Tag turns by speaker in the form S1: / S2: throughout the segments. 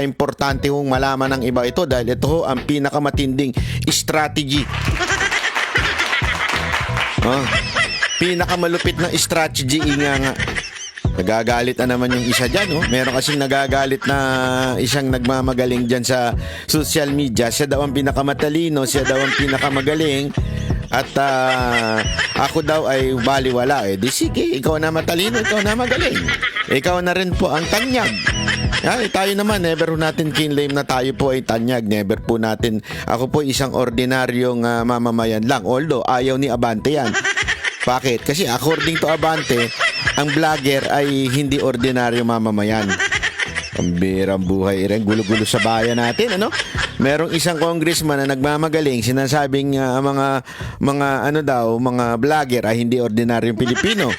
S1: Importante hong malaman ng iba ito dahil ito ho ang pinakamatinding strategy. Pinakamalupit na strategy nga. Nagagalit na naman yung isa dyan. Meron kasing nagagalit na isang nagmamagaling dyan sa social media. Siya daw ang pinakamatalino, siya daw ang pinakamagaling. At ako daw ay baliwala. Di sige, ikaw na matalino, ikaw na magaling. Ikaw na rin po ang tanyag. Tayo naman, never natin kinlaim na tayo po ay tanyag. Never po natin, ako po isang ordinaryong mamamayan lang. Although, ayaw ni Abante yan. Bakit? Kasi according to Abante, ang vlogger ay hindi ordinaryo mamamayan. Pambirang buhay rin, gulo-gulo sa bayan natin, ano? Merong isang congressman na nagmamagaling, sinasabing mga vlogger ay hindi ordinaryong Pilipino.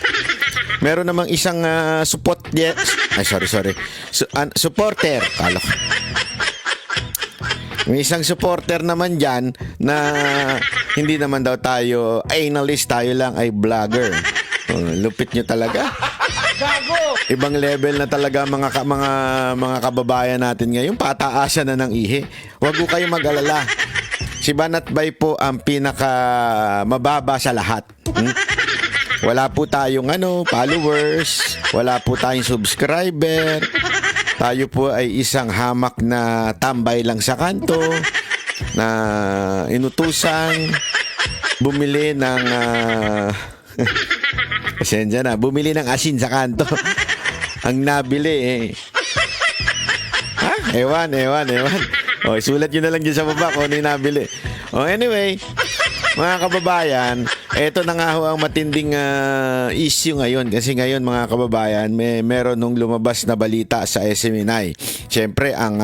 S1: Meron namang isang supporter. May isang supporter naman dyan na hindi naman daw tayo analyst, tayo lang ay vlogger. Lupit nyo talaga. Ibang level na talaga mga kababayan natin ngayon. Pataasan na ng ihi. Huwag ko kayo mag-alala. Si Banat Bay po ang pinaka mababa sa lahat. Wala po tayong followers. Wala po tayong subscriber. Tayo po ay isang hamak na tambay lang sa kanto na inutusan bumili ng pasensya na, bumili ng asin sa kanto. Ang nabili Ewan. Sulat nyo na lang dyan sa baba kung ano yung nabili. Anyway, mga kababayan, eto na nga ho ang matinding issue ngayon. Kasi ngayon, mga kababayan, meron nung lumabas na balita sa SMNI. Siyempre, ang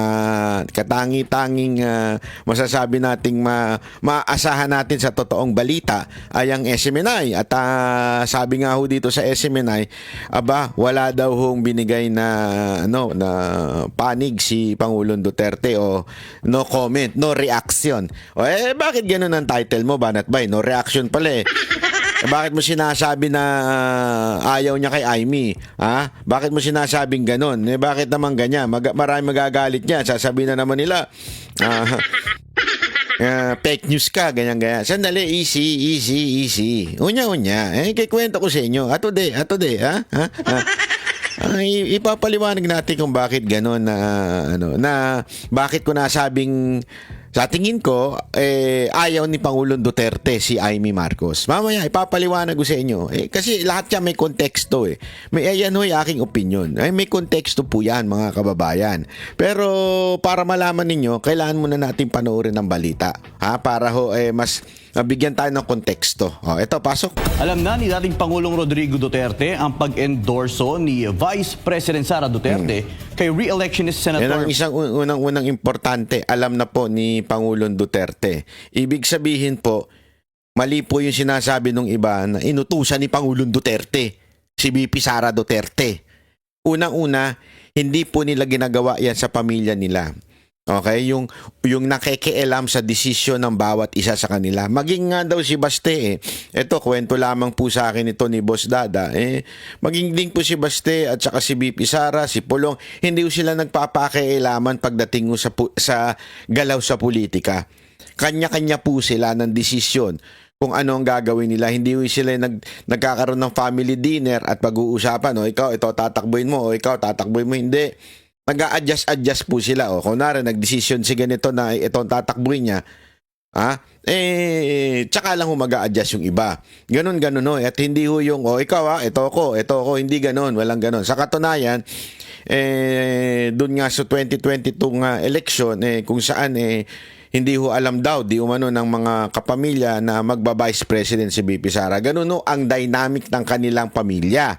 S1: katangi-tanging masasabi nating maasahan natin sa totoong balita ay ang SMNI. At sabi nga ho dito sa SMNI, wala daw hong binigay na panig si Pangulong Duterte o no comment, no reaction. Bakit ganun ang title mo, Banat Bay? No reaction pala bakit mo sinasabi na ayaw niya kay Aimee? Bakit mo sinasabing ganun? Bakit naman ganyan? Marami magagalit niya. Sasabihin na naman nila, fake news ka, ganyan-ganyan. Sandali, easy. Unya. Kikwento ko sa inyo. Atoday, ipapaliwanag natin kung bakit gano'n na bakit ko nasabing sa tingin ko ayaw ni Pangulong Duterte si Aimee Marcos. Mamaya ipapaliwanag ko sa inyo. Kasi lahat yan may konteksto Ayan ho yung aking opinion. May konteksto po yan, mga kababayan. Pero para malaman ninyo, kailangan muna natin panoorin ng balita. Para ho mas bigyan tayo ng konteksto. Ito, pasok.
S2: Alam na ni dating Pangulong Rodrigo Duterte ang pag-endorso ni Vice President Sara Duterte kay re-electionist Senator...
S1: Yan ang isang unang importante. Alam na po ni Pangulong Duterte. Ibig sabihin po, mali po yung sinasabi ng iba na inutusan ni Pangulong Duterte si VP Sara Duterte. Unang-una, hindi po nila ginagawa yan sa pamilya nila. Okay, yung nakikialam sa desisyon ng bawat isa sa kanila. Maging nga daw si Baste Ito, kwento lamang po sa akin ito ni Boss Dada. Maging din po si Baste at saka si BP Sara, si Pulong, hindi ko sila nagpapakialaman pagdating sa galaw sa politika. Kanya-kanya po sila ng desisyon kung ano ang gagawin nila. Hindi sila nagkakaroon ng family dinner at pag-uusapan, ikaw, ito tatakbuhin mo, ikaw tatakbuhin mo, hindi. Nag-a-adjust po sila. Kunwari, nag-decision si ganito na itong tatakbuhin niya. Tsaka lang mag-a-adjust yung iba. Ganun. At hindi ho yung, ikaw ito ako. Hindi ganun. Walang ganun. Sa katunayan, dun nga sa 2022 nga election, kung saan, hindi ho alam daw, di umano ng mga kapamilya na magba-vice president si VP Sara. Ganun ang dynamic ng kanilang pamilya.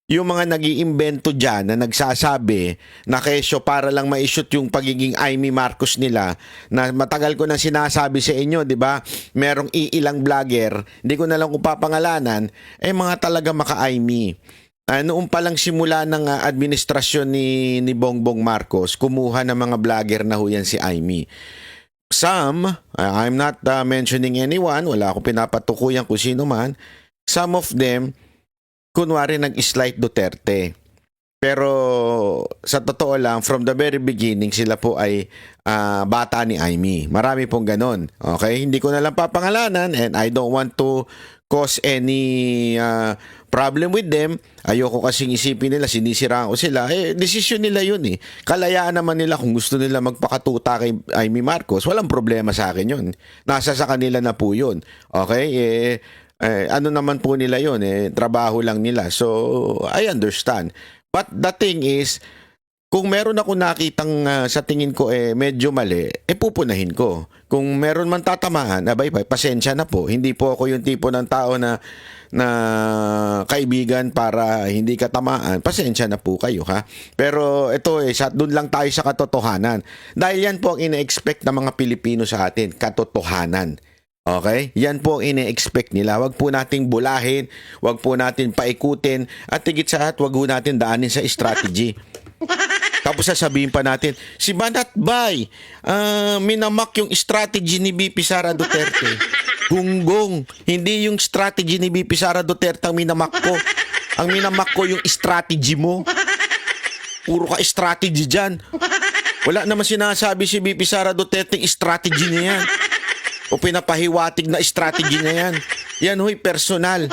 S1: Yung mga nag-iimbento dyan na nagsasabi na kesyo para lang ma-shoot yung pagiging Aimee Marcos nila, na matagal ko na sinasabi sa inyo, di ba? Merong iilang vlogger, hindi ko na lang kung papangalanan, mga talaga maka-Aimee. Noong palang simula ng administrasyon ni Bongbong Marcos, kumuha ng mga vlogger na ho yan si Aimee. Some, I'm not mentioning anyone, wala akong pinapatukuyan kung sino man, some of them, kunwari nag-slight Duterte. Pero sa totoo lang, from the very beginning, sila po ay bata ni Aimee. Marami pong ganon. Okay? Hindi ko na lang papangalanan and I don't want to cause any problem with them. Ayoko kasing isipin nila, sinisiraan ko sila. Desisyon nila yun eh. Kalayaan naman nila kung gusto nila magpakatuta kay Aimee Marcos. Walang problema sa akin yun. Nasa sa kanila na po yun. Okay? Ano naman po nila yun? Trabaho lang nila. So, I understand. But the thing is, kung meron ako nakitang sa tingin ko medyo mali, pupunahin ko. Kung meron man tatamaan, abay, pasensya na po. Hindi po ako yung tipo ng tao na kaibigan para hindi ka tamaan. Pasensya na po kayo, ha? Pero ito doon lang tayo sa katotohanan. Dahil yan po ang ine-expect ng mga Pilipino sa atin, katotohanan. Okay? Yan po ang ine-expect nila. Wag po nating bulahin, wag po natin paikutin, at higit sa lahat, wag po natin daanin sa strategy. Tapos sasabihin pa natin, si Banat Bay, minamak yung strategy ni BP Sara Duterte. Gunggong, hindi yung strategy ni BP Sara Duterte ang minamak ko. Ang minamak ko yung strategy mo. Puro ka strategy dyan. Wala naman sinasabi si BP Sara Duterte yung strategy niya yan. O pinapahiwatig na strategy na yan. Yan ho'y personal.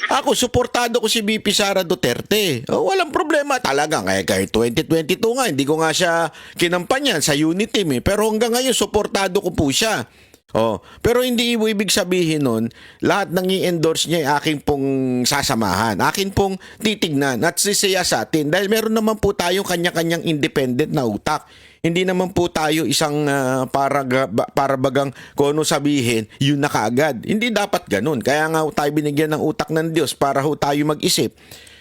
S1: Ako, suportado ko si BP Sara Duterte. Walang problema talaga. Kahit 2022 nga, hindi ko nga siya kinampanyan sa unit team. Pero hanggang ngayon, suportado ko po siya. Pero hindi ibig sabihin nun, lahat ng i-endorse niya ay aking pong sasamahan. Akin pong titignan at sisiya sa atin. Dahil meron naman po tayong kanya-kanyang independent na utak. Hindi naman po tayo isang para bagang kung ano sabihin, yun na kaagad. Hindi dapat ganun. Kaya nga tayo binigyan ng utak ng Diyos para ho tayo mag-isip.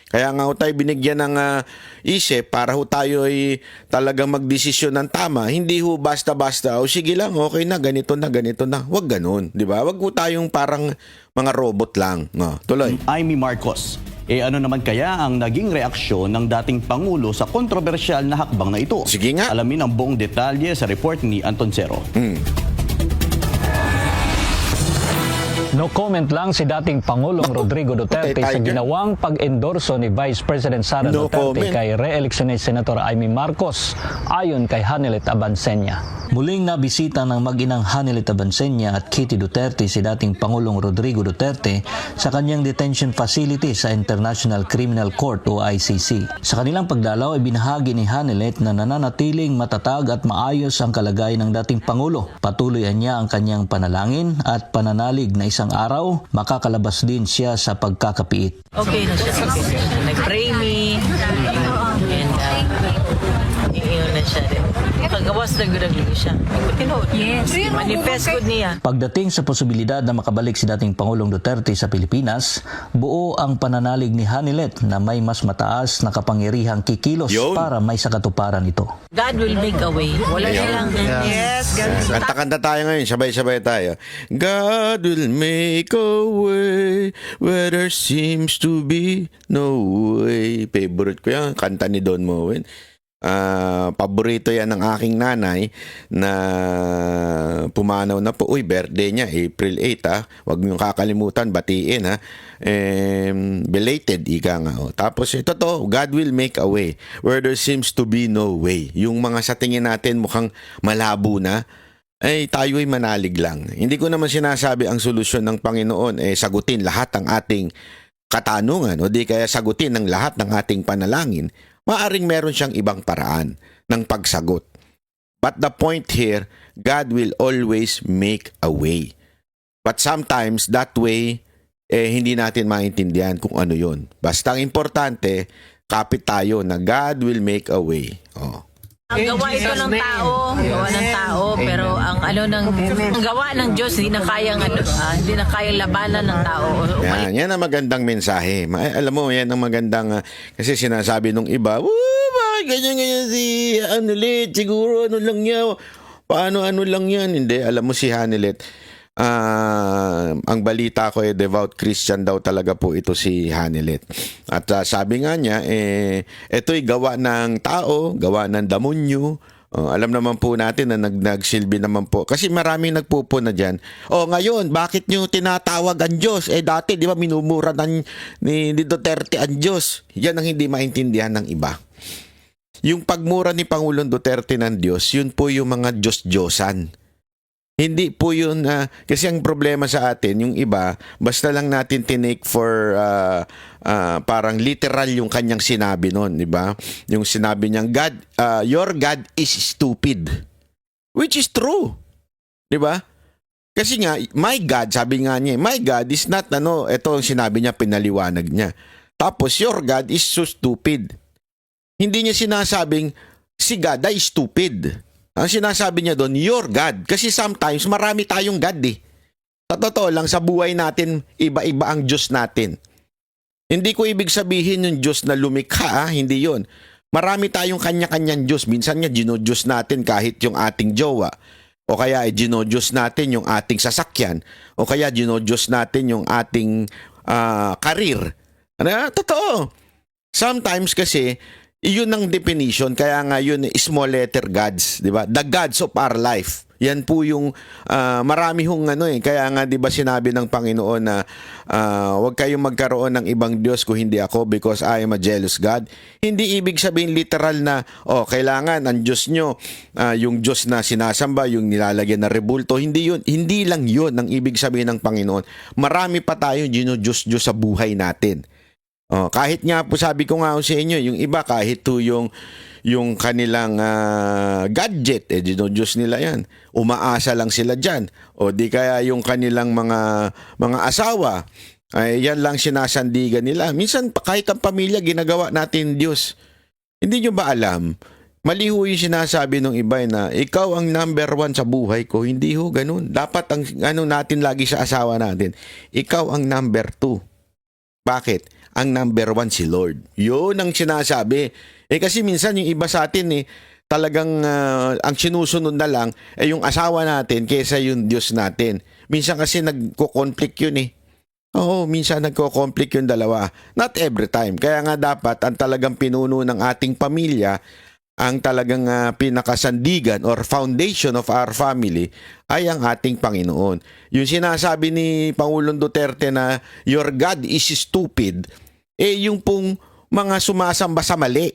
S1: Kaya nga tayo binigyan ng isip para ho tayo ay talagang magdesisyon ng tama. Hindi ho basta-basta, sige lang, okay na, ganito na, ganito na. Huwag ganun, di ba? Huwag ho tayong parang mga robot lang. Tuloy.
S2: Aimee Marcos. Ano naman kaya ang naging reaksyon ng dating Pangulo sa kontrobersyal na hakbang na ito?
S1: Sige nga.
S2: Alamin ang buong detalye sa report ni Anton Cero.
S3: No comment lang si dating Pangulong Rodrigo Duterte sa ginawang pag-endorso ni Vice President Sara
S1: No
S3: Duterte
S1: comment.
S3: kay re-electionist Senator Aimee Marcos ayon kay Hanelet Abansenya. Muling nabisita ng mag-inang Hanelet Abansenya at Kitty Duterte si dating Pangulong Rodrigo Duterte sa kanyang detention facility sa International Criminal Court o ICC. Sa kanilang pagdalaw ay binahagi ni Hanelet na nananatiling matatag at maayos ang kalagayan ng dating Pangulo. Patuloy niya ang kanyang panalangin at pananalig na isang araw, makakalabas din siya sa pagkakapiit.
S4: Okay na siya. Nag-pray me. And iyon na siya rin. Kagawas na gudagli siya. Yes. Manifest good niya.
S3: Pagdating sa posibilidad na makabalik si dating Pangulong Duterte sa Pilipinas, buo ang pananalig ni Hanelet na may mas mataas na kapangyarihang kikilos
S1: Yun.
S3: para may sakatuparan ito.
S4: God will make a way. Wala silang... Yes.
S1: Kanta-kanta tayo ngayon, sabay-sabay tayo. God will make a way where there seems to be no way. Favorite ko yan, kanta ni Don Moen. Paborito yan ng aking nanay na pumanaw na po. Uy, birthday niya, April 8 Huwag niyong kakalimutan, batiin belated, ika nga. Tapos ito to, God will make a way where there seems to be no way. Yung mga sa tingin natin mukhang malabo na, tayo ay manalig lang. Hindi ko naman sinasabi ang solusyon ng Panginoon sagutin lahat ng ating katanungan o di kaya sagutin ng lahat ng ating panalangin. Maaring meron siyang ibang paraan ng pagsagot. But the point here, God will always make a way. But sometimes that way, hindi natin maintindihan kung ano yon. Basta ang importante, kapit tayo na God will make a way.
S4: Ang gawa ito ng tao, pero ang gawa ng Diyos hindi na kayang labanan ng tao.
S1: Yan ang magandang mensahe. Alam mo, yan ang magandang kasi sinasabi nung iba, bakit ganyan si Hanelet? Siguro ano lang yan. Paano ano lang yan? Hindi, alam mo si Hanelet, ang balita ko devout Christian daw talaga po ito si Hanelet. At sabi nga niya, ito'y gawa ng tao, gawa ng damonyo, Alam naman po natin na nagsilbi naman po. Kasi maraming nagpupuna dyan. Ngayon, bakit nyo tinatawag ang Diyos? Dati, di ba, minumura ni Duterte ang Diyos. Yan ang hindi maintindihan ng iba. Yung pagmura ni Pangulong Duterte ng Diyos, yun po yung mga Diyos-Diyosan. Hindi po yun, kasi ang problema sa atin, yung iba, basta lang natin tinake for parang literal yung kanyang sinabi nun, di ba? Yung sinabi niyang, God, your God is stupid. Which is true. Di ba? Kasi nga, my God, sabi nga niya, my God is not, ito ang sinabi niya, pinaliwanag niya. Tapos, your God is so stupid. Hindi niya sinasabing, si God ay stupid. Ang sinasabi niya doon, your God. Kasi sometimes, marami tayong God eh. Sa totoo lang, sa buhay natin, iba-iba ang Diyos natin. Hindi ko ibig sabihin yung Diyos na lumikha, hindi yon. Marami tayong kanya-kanyang Diyos. Minsan nga, ginodiyos natin kahit yung ating jowa. O kaya, ginodiyos natin yung ating sasakyan. O kaya, ginodiyos natin yung ating karir. Totoo. Sometimes kasi, iyon ang definition, kaya nga yun small letter gods, di ba? The gods of our life. Yan po yung marami hong kaya nga 'di ba sinabi ng Panginoon na huwag kayong magkaroon ng ibang Diyos kung hindi ako because I am a jealous God. Hindi ibig sabihin literal na kailangan ang Diyos nyo yung Diyos na sinasamba, yung nilalagyan na rebulto. Hindi lang yun ang ibig sabihin ng Panginoon. Marami pa tayong Diyos sa buhay natin. Kahit nga po sabi ko nga sa inyo, yung iba kahit to yung kanilang gadget, Diyos nila yan. Umaasa lang sila dyan. O di kaya yung kanilang mga asawa, ay yan lang sinasandigan nila. Minsan kahit ang pamilya ginagawa natin Diyos. Hindi nyo ba alam? Mali ho yung sinasabi ng iba na ikaw ang number 1 sa buhay ko. Hindi ho ganun. Dapat ang natin lagi sa asawa natin, ikaw ang number 2. Bakit? Ang number 1 si Lord. Yun ang sinasabi. Kasi minsan yung iba sa atin talagang ang sinusunod na lang yung asawa natin kaysa yung Diyos natin. Minsan kasi nagko-conflict yun Oo, minsan nagko-conflict yung dalawa. Not every time. Kaya nga dapat ang talagang pinuno ng ating pamilya, ang talagang pinakasandigan or foundation of our family ay ang ating Panginoon. Yung sinasabi ni Pangulong Duterte na your God is stupid, yung pong mga sumasamba sa mali.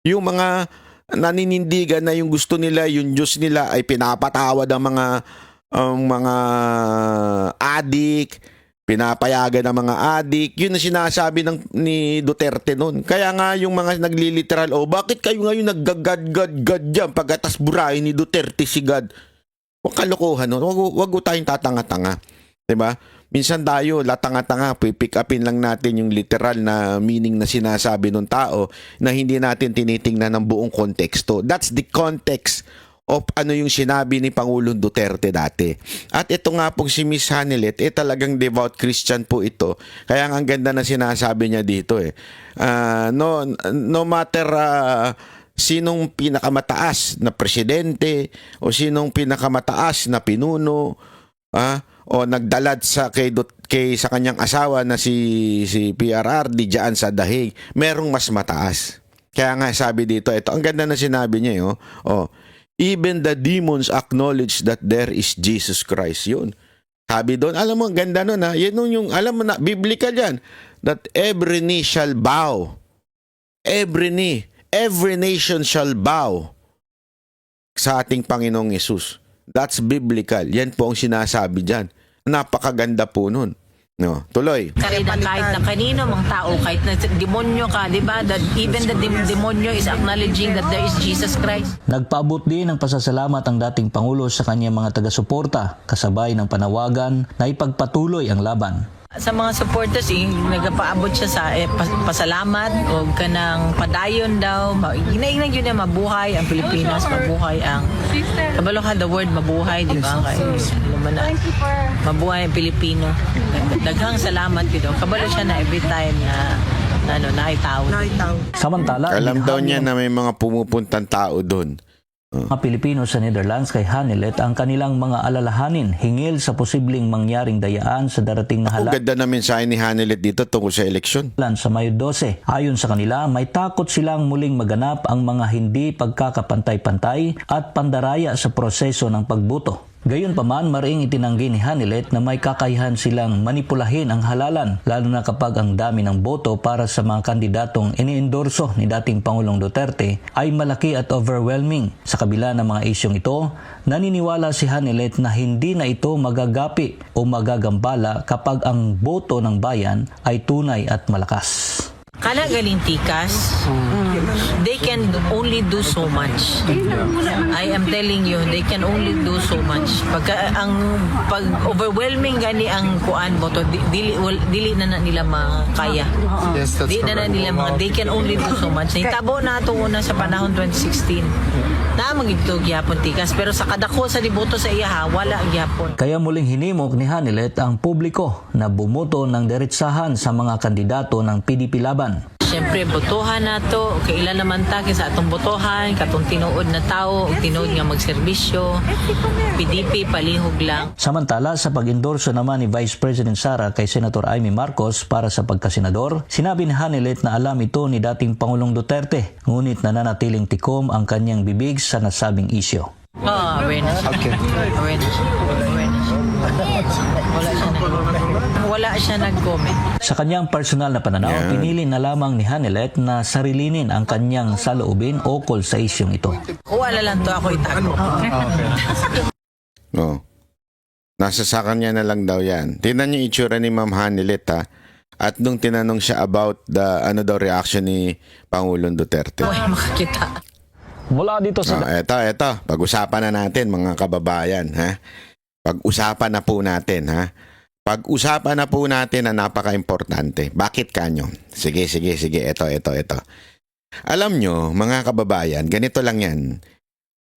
S1: Yung mga naninindigan na yung gusto nila, yung Diyos nila ay pinapatawad ang mga adik, pinapayagan ng mga adik. Yun ang sinasabi ni Duterte noon. Kaya nga yung mga nagliliteral, bakit kayo ngayon naggagad-gad dyan pagkatas burahin ni Duterte si God? Huwag kalokohan nun. Huwag tayong tatanga-tanga. Diba? Minsan tayo, latanga-tanga, pick upin lang natin yung literal na meaning na sinasabi ng tao na hindi natin tinitingnan ng buong konteksto. That's the context of yung sinabi ni Pangulong Duterte dati. At ito nga pong si Miss Hanelet, talagang devout Christian po ito. Kaya ang ganda na sinasabi niya dito no matter sinong pinakamataas na presidente o sinong pinakamataas na pinuno o nagdalad sa kanyang asawa na si PRRD diyan sa dahig, merong mas mataas. Kaya nga sabi dito, ang ganda na sinabi niya even the demons acknowledge that there is Jesus Christ. Yun. Sabi doon, alam mo, ang ganda nun Yan yung, alam mo na, biblical yan. That every knee shall bow. Every nation shall bow sa ating Panginoong Yesus. That's biblical. Yan po ang sinasabi dyan. Napakaganda po nun. No, tuloy.
S4: Kahit na kanino mang tao, kahit na demonyo ka, di ba? That even the demonyo is acknowledging that there is Jesus Christ.
S3: Nagpaabot din ng pasasalamat ang dating Pangulo sa kanyang mga taga-suporta, kasabay ng panawagan na ipagpatuloy ang laban.
S4: Sa mga supporters, nagpaabot siya sa pasalamat o kanang padayon daw. Inainag yun na mabuhay ang Pilipinas, mabuhay ang kabalokan the word mabuhay, di ba? Mabuhay ang Pilipino. Daghang salamat dito. Kabalo siya na every time na naitaw.
S3: Samantala,
S1: Alam daw niya na may mga pumupuntang tao doon
S3: Mga Pilipino sa Netherlands kay Hanelet ang kanilang mga alalahanin hingil sa posibleng mangyaring dayaan sa darating na
S1: Ang
S3: halalan
S1: ganda na mensahe ni Hanelet dito tungkol sa eleksyon.
S3: sa Mayo 12. Ayon sa kanila, may takot silang muling maganap ang mga hindi pagkakapantay-pantay at pandaraya sa proseso ng pagboto. Gayunpaman, maring itinanggi ni Hanelet na may kakayahan silang manipulahin ang halalan, lalo na kapag ang dami ng boto para sa mga kandidatong iniendorso ni dating Pangulong Duterte ay malaki at overwhelming. Sa kabila ng mga isyong ito, naniniwala si Hanelet na hindi na ito magagapi o magagambala kapag ang boto ng bayan ay tunay at malakas.
S4: Kana galing tikas, they can only do so much. I am telling you, they can only do so much. Pag overwhelming gani ang kuan boto, dili na nila makaya.
S5: Yes, that's
S4: Di na nila they can only do so much. Nitabo na ito una sa panahon 2016. Na magigtog gyapon tikas, pero sa kadako sa liboto sa iya wala gyapon.
S3: Kaya muling hinimok ni Hanelet ang publiko na bumoto ng diretsahan sa mga kandidato ng PDP laban.
S4: Siyempre, botohan na to. Kailan naman ta sa atong botohan, katong tinuod na tao, tinuod nga magserbisyo. PDP, palihog lang.
S3: Samantala, sa pag-endorso naman ni Vice President Sara kay Senator Amy Marcos para sa pagkasenador, sinabi ni Hanelet na alam ito ni dating Pangulong Duterte, ngunit nananatiling tikom ang kanyang bibig sa nasabing isyo.
S4: Awareness.
S5: Okay.
S4: Awareness. Wala siya nag-comment.
S3: Sa kanyang personal na pananaw,
S1: Yeah.
S3: pinili na lamang ni Hanelet na sarilinin ang kanyang saloobin ukol sa isyong ito.
S4: Wala lang to ako itago.
S1: No. Nasa sa kanya na lang daw yan. Tingnan niyo yung itsura ni Ma'am Hanelet ha. At nung tinanong siya about the reaction ni Pangulong Duterte.
S4: Uy, makakita.
S3: Mula dito sa
S1: Eto. Pag-usapan na natin mga kababayan, ha? Pag-usapan na po natin, ha? Pag-usapan na po natin na napaka-importante. Bakit kanyo? Sige. Eto. Alam nyo, mga kababayan, ganito lang yan.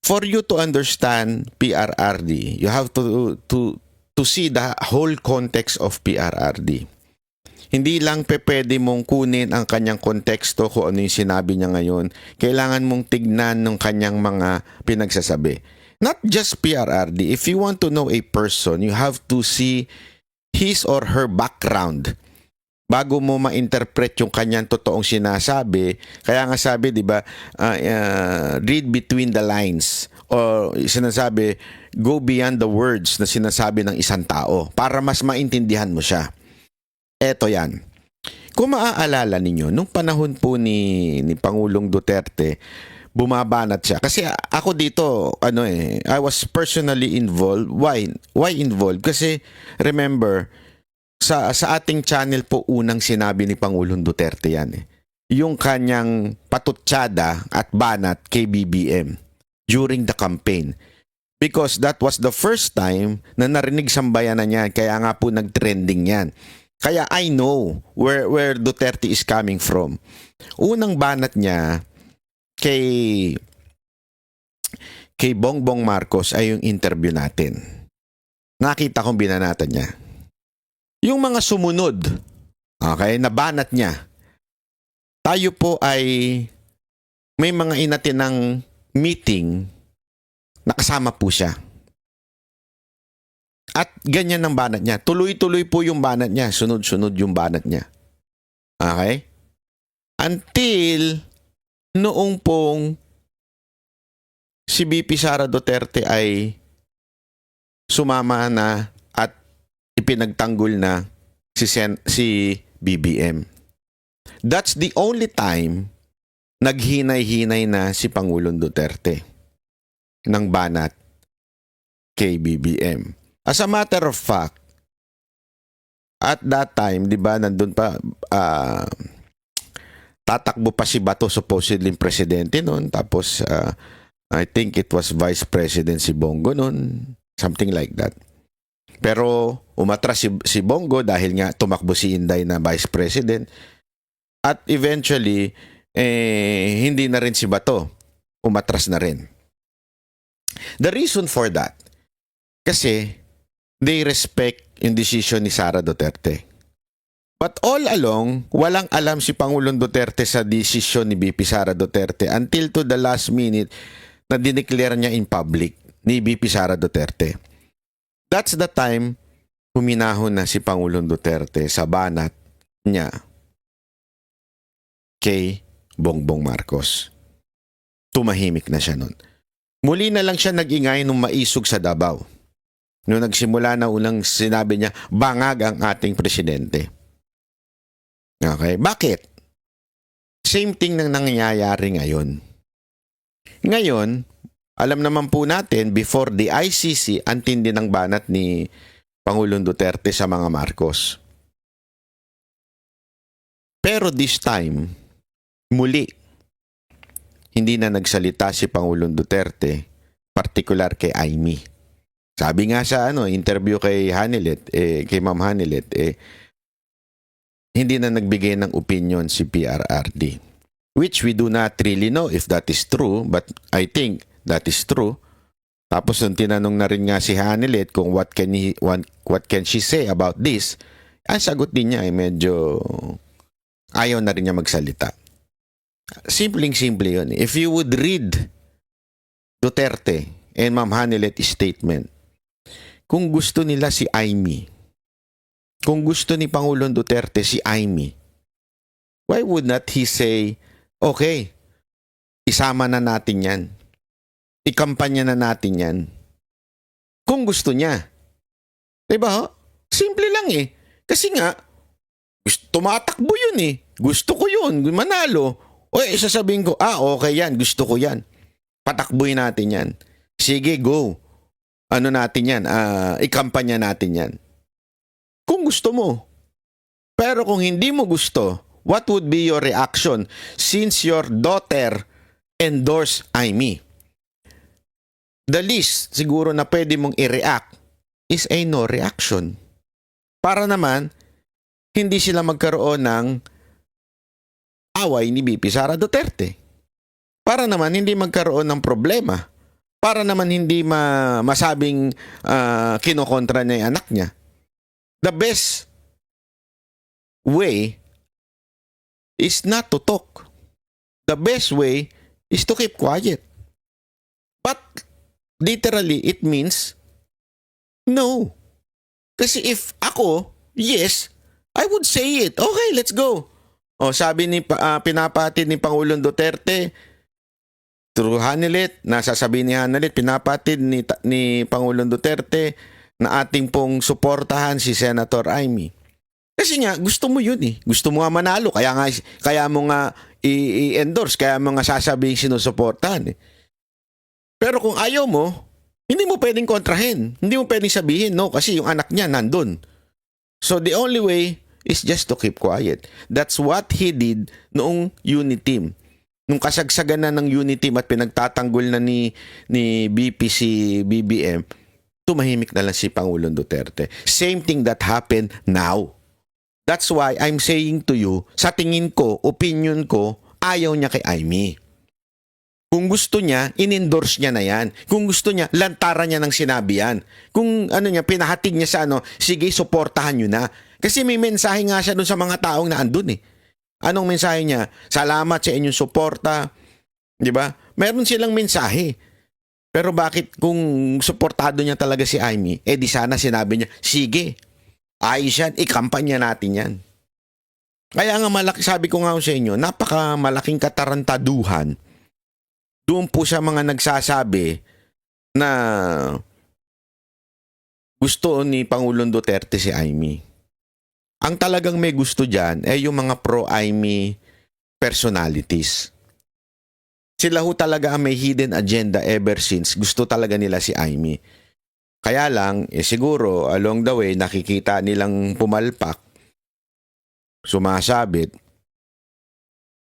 S1: For you to understand PRRD, you have to see the whole context of PRRD. Hindi lang pwede mong kunin ang kanyang konteksto kung ano yung sinabi niya ngayon. Kailangan mong tignan ng kanyang mga pinagsasabi. Not just PRRD. If you want to know a person, you have to see his or her background bago mo ma-interpret yung kanyang totoong sinasabi. Kaya nga sabi, di ba, read between the lines. O sinasabi, go beyond the words na sinasabi ng isang tao para mas maintindihan mo siya. Eto yan. Kung maaalala ninyo, nung panahon po ni Pangulong Duterte, bumabanat siya. Kasi ako dito, I was personally involved. Why involved? Kasi remember, sa ating channel po unang sinabi ni Pangulong Duterte yan. Yung kanyang patutsada at banat kay BBM during the campaign. Because that was the first time na narinig sambayanan niya. Kaya nga po nag-trending yan. Kaya I know where Duterte is coming from. Unang banat niya kay Bongbong Marcos ay yung interview natin. Nakita kong binanatan niya. Yung mga sumunod, okay, nabanat niya. Tayo po ay may mga inatinang meeting, nakasama po siya. At ganyan ang banat niya. Tuloy-tuloy po yung banat niya. Sunod-sunod yung banat niya. Okay? Until noong pong si BP Sara Duterte ay sumama na at ipinagtanggol na si BBM. That's the only time naghinay-hinay na si Pangulong Duterte ng banat kay BBM. As a matter of fact, at that time, di ba, nandun pa, tatakbo pa si Bato, supposedly presidente noon. Tapos, I think it was Vice President si Bongo noon. Something like that. Pero, umatras si Bongo dahil nga tumakbo si Inday na Vice President. At eventually, hindi na rin si Bato. Umatras na rin. The reason for that, kasi, they respect yung decision ni Sara Duterte. But all along, walang alam si Pangulong Duterte sa decision ni BP Sara Duterte until to the last minute na dineclare niya in public ni VP Sara Duterte. That's the time huminahon na si Pangulong Duterte sa banat niya kay Bongbong Marcos. Tumahimik na siya nun. Muli na lang siya nag-ingay nung maisog sa Davao. Nung nagsimula na unang sinabi niya, bangag ang ating presidente. Okay, bakit? Same thing nang nangyayari ngayon. Ngayon, alam naman po natin, before the ICC, ang tindi ng banat ni Pangulong Duterte sa mga Marcos. Pero this time, muli, hindi na nagsalita si Pangulong Duterte, particular kay Amy. Sabi nga sa interview kay Hanelet, kay Ma'am Hanelet, hindi na nagbigay ng opinion si PRRD. Which we do not really know if that is true, but I think that is true. Tapos nung tinanong na rin nga si Hanelet kung what can she say about this, ang sagot din niya ay medyo ayaw na rin niya magsalita. Simpleng-simple yun. If you would read Duterte and Ma'am Hanelet's statement, kung gusto nila si Amy, kung gusto ni Pangulong Duterte si Amy, why would not he say, okay, isama na natin yan. Ikampanya na natin yan. Kung gusto niya. Diba ho? Simple lang eh. Kasi nga, tumatakbo yun eh. Gusto ko yun. Manalo. O sasabihin ko, okay yan. Gusto ko yan. Patakbuhin natin yan. Sige, go. Ano natin yan? Ikampanya natin yan. Kung gusto mo. Pero kung hindi mo gusto, what would be your reaction since your daughter endorsed Amy? The least siguro na pwede mong i-react is a no reaction. Para naman, hindi sila magkaroon ng away ni VP Sara Duterte. Para naman hindi magkaroon ng problema. Para naman hindi masabing kinokontra niya yung anak niya. The best way is not to talk. The best way is to keep quiet. But literally, it means no. Kasi if ako, yes, I would say it. Okay, let's go. Sabi ni pinapatid ni Pangulong Duterte through Hanelet, nasasabi ni Hanelet, pinapatid ni Pangulong Duterte na ating pong suportahan si Senator Amy. Kasi nga, gusto mo yun eh. Gusto mo nga manalo. Kaya mo nga i-endorse. Kaya mo nga sasabihin sinusuportahan eh. Pero kung ayaw mo, hindi mo pwedeng kontrahin. Hindi mo pwedeng sabihin, no, kasi yung anak niya nandun. So the only way is just to keep quiet. That's what he did noong unit team. Nung kasagsagan na ng unit team at pinagtatanggol na ni BPC BBM, tumahimik na lang si Pangulong Duterte. Same thing that happened now. That's why I'm saying to you, sa tingin ko, opinion ko, ayaw niya kay Amy. Kung gusto niya, in-endorse niya na yan. Kung gusto niya, lantaran niya ng sinabi yan. Kung pinahatig niya sa sige, suportahan niyo na. Kasi may mensahe nga siya dun sa mga taong na andun eh. Anong mensahe niya? Salamat sa inyong suporta. Di ba? Meron silang mensahe. Pero bakit kung suportado niya talaga si Amy, di sana sinabi niya, sige, ayos yan, ikampanya natin yan. Kaya nga sabi ko nga sa inyo, napakamalaking katarantaduhan doon po sa mga nagsasabi na gusto ni Pangulong Duterte si Amy. Ang talagang may gusto dyan ay yung mga pro-Amy personalities. Sila ho talaga ang may hidden agenda ever since. Gusto talaga nila si Amy. Kaya lang, siguro along the way nakikita nilang pumalpak, sumasabit.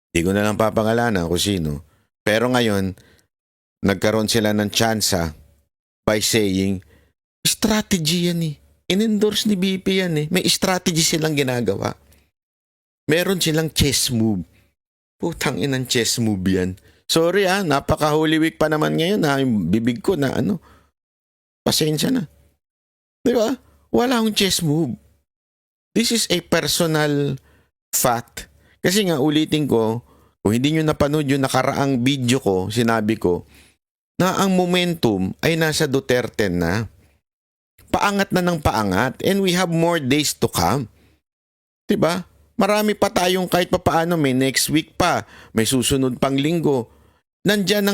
S1: Di ko na lang papangalanan kung sino. Pero ngayon, nagkaroon sila ng tsansa by saying, strategy yan eh. In-endorse ni BP yan eh. May strategy silang ginagawa. Meron silang chess move. Putang inang chess move yan. Sorry napaka-Holy Week pa naman ngayon yung bibig ko na pasensya na. Di ba? Wala akong chess move. This is a personal fact. Kasi nga ulitin ko, kung hindi nyo napanood yung nakaraang video ko, sinabi ko, na ang momentum ay nasa Duterte na. Paangat na ng paangat and we have more days to come. Diba? Marami pa tayong kahit papaano, may next week pa, may susunod pang linggo. Nandyan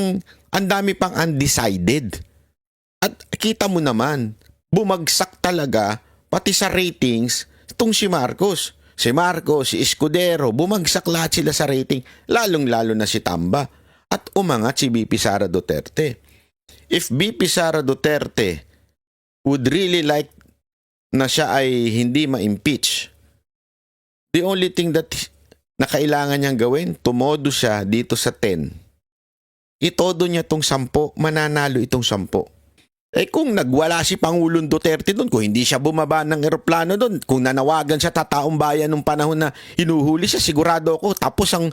S1: ang dami pang undecided. At kita mo naman, bumagsak talaga pati sa ratings itong si Marcos. Si Marcos, si Escudero, bumagsak lahat sila sa rating, lalong-lalo na si Tamba. At umangat si BP Sara Duterte. If BP Sara Duterte would really like na siya ay hindi ma-impeach, the only thing that na kailangan niyang gawin, tumodo siya dito sa 10. Itodo niya itong 10, mananalo itong 10. Eh kung nagwala si Pangulong Duterte doon, kung hindi siya bumaba ng eroplano doon, kung nanawagan siya tataong bayan nung panahon na hinuhuli siya, sigurado ako tapos ang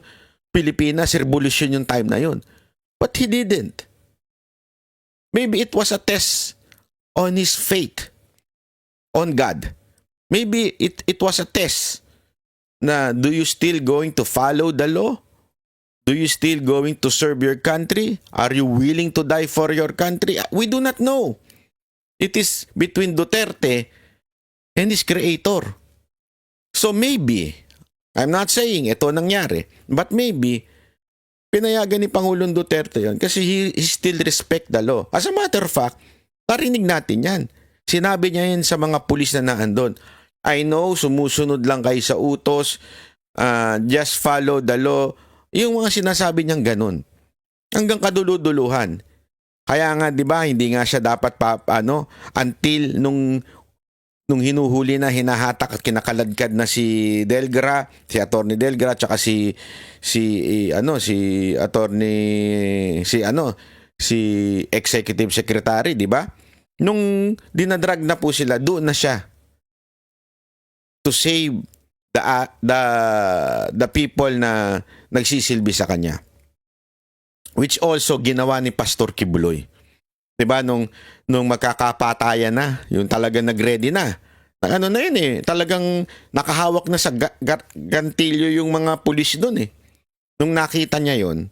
S1: Pilipinas revolution yung time na yun. But he didn't. Maybe it was a test on his faith, on God. Maybe it was a test na do you still going to follow the law? Do you still going to serve your country? Are you willing to die for your country? We do not know. It is between Duterte and his creator. So maybe, I'm not saying ito nangyari, but maybe pinayagan ni Pangulong Duterte yon kasi he still respect the law. As a matter of fact, narinig natin yan. Sinabi niya yan sa mga pulis na naandun. I know, sumusunod lang kayo sa utos, just follow the law. Yung mga sinasabi niyang ganun. Hanggang kaduluduluhan. Kaya nga, di ba, hindi nga siya dapat until nung hinuhuli na, hinahatak at kinakaladkad na si Delgra, si Attorney Delgra, tsaka si Executive Secretary, di ba? Nung dinadrag na po sila, doon na siya to save the people na nagsisilbi sa kanya. Which also ginawa ni Pastor Kibuloy. Diba, nung magkakapatayan na, yung talagang nag-ready na. Ano na yun eh, talagang nakahawak na sa gantilyo yung mga pulis doon eh. Nung nakita niya yon,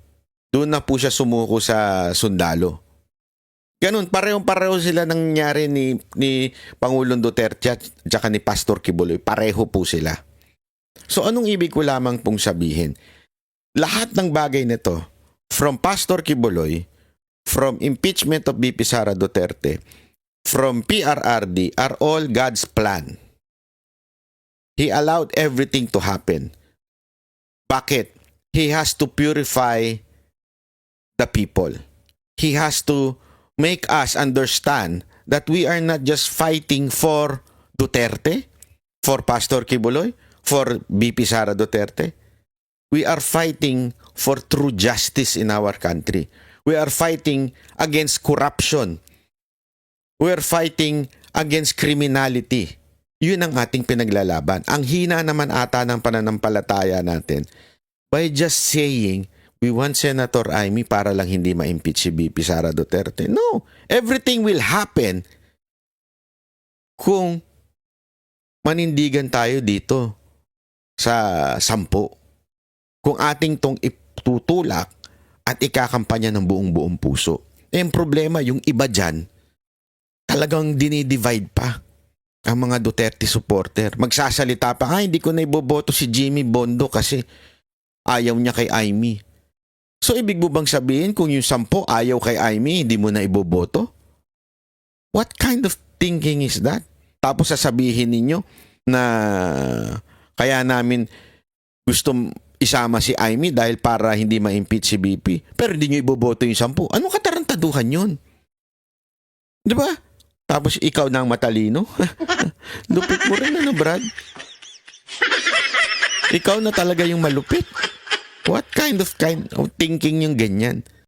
S1: doon na po siya sumuko sa sundalo. Ganun, parehong-pareho sila nangyari ni Pangulong Duterte at saka ni Pastor Kibuloy. Pareho po sila. So anong ibig ko lamang pong sabihin? Lahat ng bagay nito, from Pastor Kibuloy, from impeachment of BP Sara Duterte, from PRRD, are all God's plan. He allowed everything to happen. Bakit? He has to purify the people. He has to make us understand that we are not just fighting for Duterte, for Pastor Kibuloy, for BP Sara Duterte. We are fighting for true justice in our country. We are fighting against corruption. We are fighting against criminality. Yun ang ating pinaglalaban. Ang hina naman ata ng pananampalataya natin by just saying, we want Senator Amy para lang hindi ma-impeach si BP Sara Duterte. No, everything will happen kung manindigan tayo dito sa 10. Kung ating tong itutulak at ikakampanya ng buong puso. Eh, ang problema, yung iba dyan, talagang dinidivide pa ang mga Duterte supporter. Magsasalita pa, hindi ko na iboboto si Jimmy Bondo kasi ayaw niya kay Amy. So, ibig mo bang sabihin kung yung 10 ayaw kay Amy, hindi mo na iboboto? What kind of thinking is that? Tapos sasabihin ninyo na kaya namin gusto isama si Amy dahil para hindi ma-impeach si BP. Pero hindi nyo iboboto yung 10. Anong katarantaduhan yun? Di ba? Tapos ikaw na ang matalino. Lupit mo rin, Brad? Ikaw na talaga yung malupit. What kind of thinking yung ganyan?